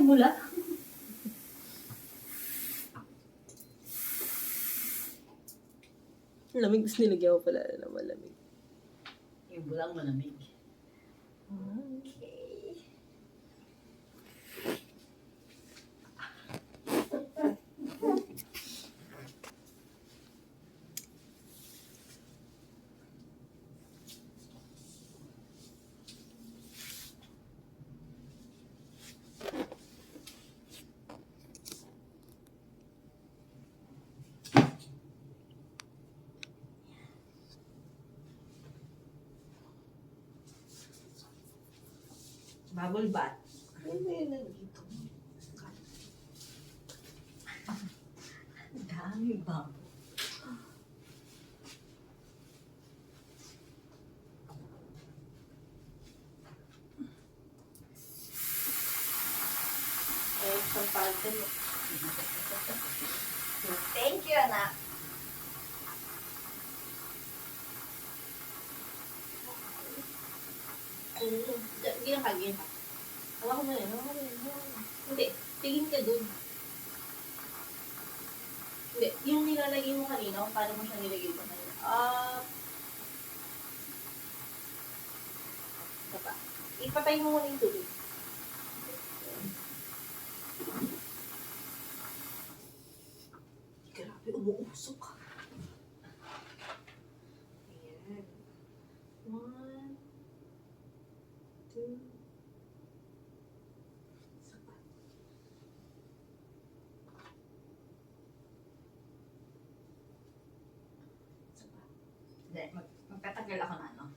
nagmula. Lamig, tapos nilagyan ko pala na malamig. Yung bulang malamig. Okay. Bubble bath. Ano yun nandito? Ang dami bubble. Ay, sampante mo. Thank you, anak. Ginakagin ka. Hawakan mo yun, hawakan mo yun, hawakan mo. Hindi, tingin ka dun. Hindi, yung nilalagay mo kanina, kung paano mo siya nilagay mo kanina. Ito pa. Ipatay mo muna yung tubig. Grabe, umuusok ka. Ayan. 1, 2, isa pa. Isa pa. Hindi, magtatagal ako na, no?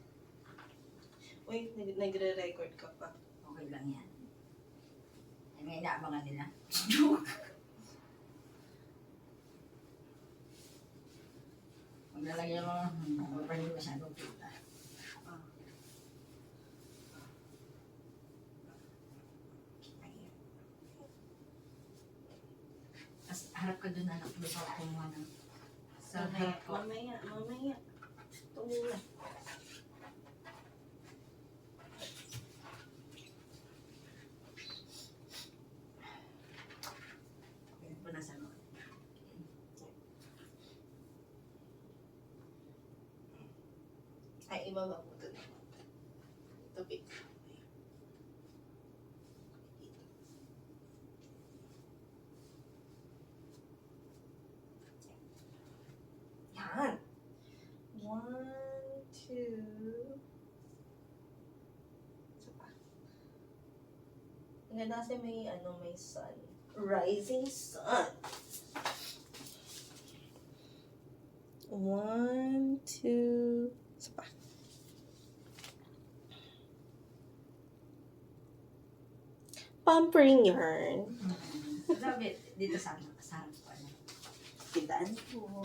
Uy, nagre-record ka pa. Okay lang yan. Ay, may inaabangan nila. Maglalagyan mo, hindi masyadong kita. Ayan. Tapos harap ka doon, anak. Doon ako kumuha ng sa harap ko. Mamaya. Ito muna. Ayan po nasa loob. Ay, ibaba mo ito. Tubig. Yan. 1, 2. Isa pa. Ang ganda kasi may sun. Rising sun. 1, 2. Isa pa. Pampering yarn. Sabi, dito sa harap ko. Kitaan po.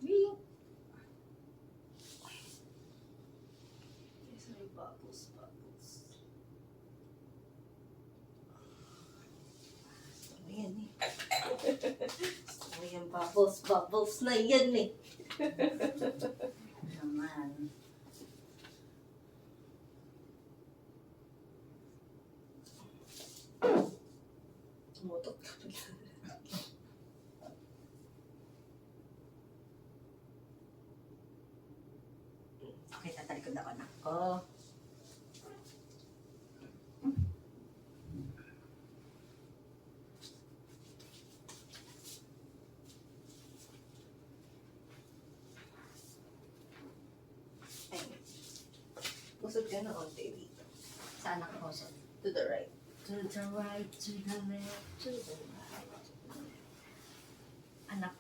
Wing! Sorry, bubbles. Gusto mo yan eh. Gusto mo yung bubbles na yan eh. Naman. Tumutot ka. Okay, tatalikod ako na. Oh. Pusod ka na onte dito. Saan ako puso? To the right. To the right, to the left, to the right. Anak,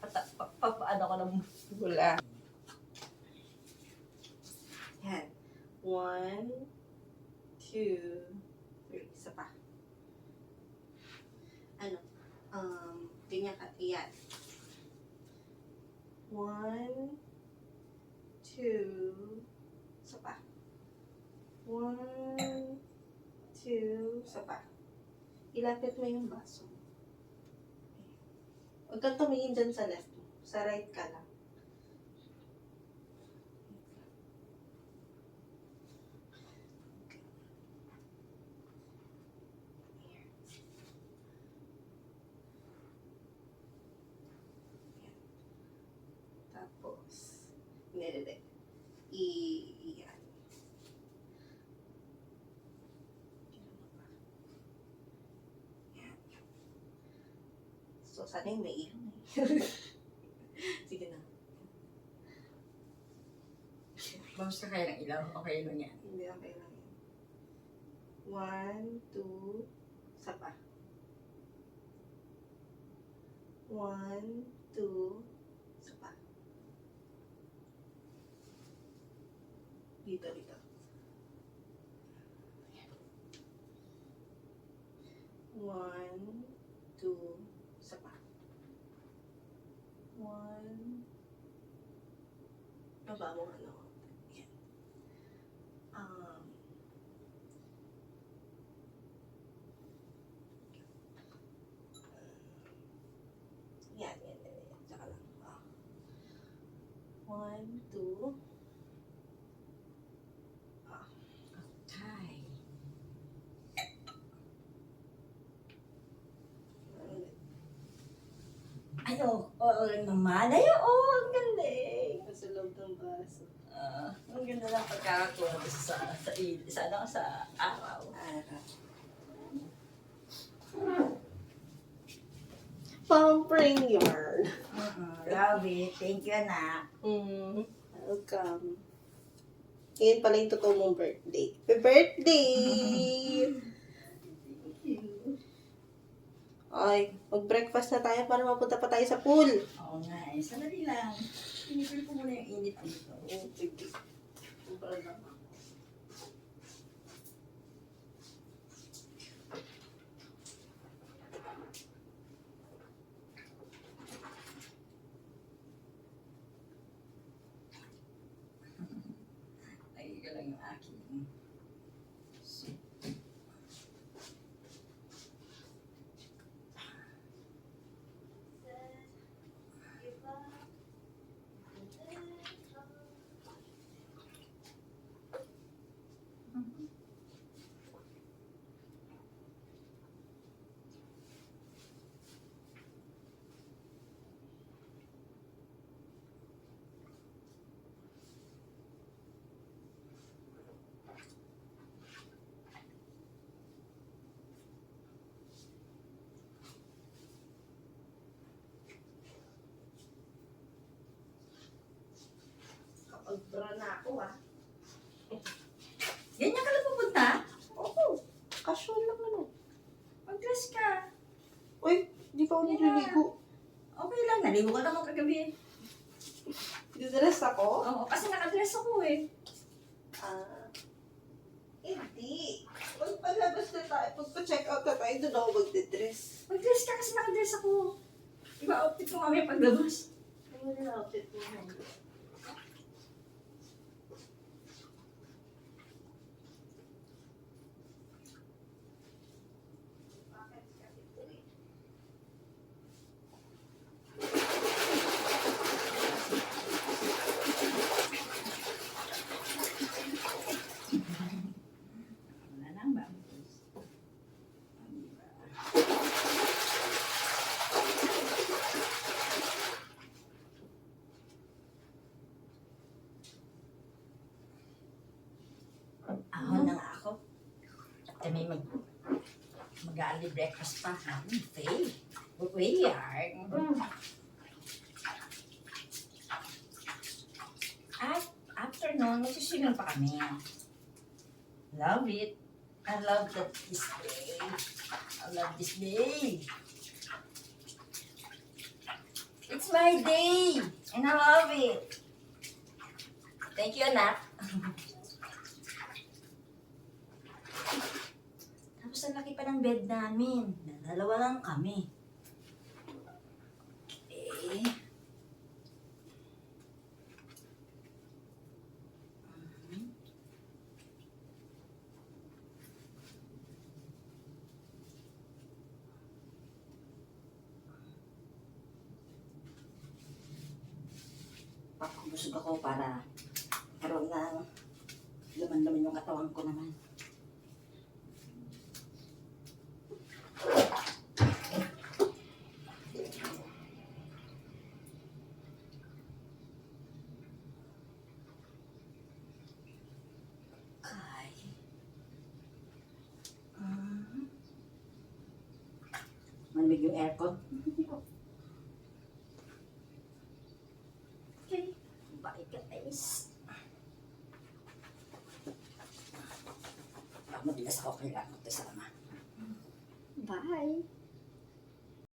papaano ko ng Wala. Yan. 1, 2, 3. Isa pa. Ganyan ka. Yan. 1, 2. Isa pa. 1, 2. Isa pa. Ilapit mo yung baso. Huwag kang tumingin dyan sa left mo. Sa right ka lang. Hindi. Yan. Yan. So, sana yung may ilang eh. Sige na. Bawas ka kaya ng ilaw. Okay lang yan. Hindi, okay lang yun. 1, 2, isa pa. 1, 2, isa pa. Dito. 1, 2, isa pa. 1, baba mo ano. Yan. Yan. Tsaka lang. 1, 2. Hi. Ay, oo naman. Ay, oo, ang galing. Sa loob ng baso. Ang ganda ng pagkakakuha ko sa araw. Pampering yarn. Love it. Thank you, anak. Welcome. Ngayon pala yung totoo mong birthday. Happy birthday! Ay, mag-breakfast na tayo para mapunta pa tayo sa pool. Oo nga eh. Sandali lang. Pinipil ko muna yung init dito. Sige. Lagi ka lang yung aking. Mag-bra na ako Ganyan ka lang pupunta? Oo. Casual lang naman. Mag-dress ka. Uy, di pa ako nililigo. Okay lang. Naligo ka naman kagabi. Didress ako? Oo, kasi nakadress ako eh. Hindi. Pagpalabas na tayo, pagpa-check out na tayo, doon ako magdidress. Mag-dress ka kasi nakadress ako. Iba outfit ko mamaya paglabas. Ano na outfit mo? Wala nang ba? Ahon na nga ako. Kami mag-early breakfast pa. Buffet. Buffet yarn. At afternoon, magsiswimming pa kami. Love it. I love this day. I love this day. It's my day. And I love it. Thank you, anak. Tapos ang laki pa ng bed namin. Dalawa lang kami. Okay. Busog ako para karoon ng laman-laman yung katawan ko naman. malamig yung aircon. Okay. Bye guys. Madalas ako kailangan ito sa ama. Bye.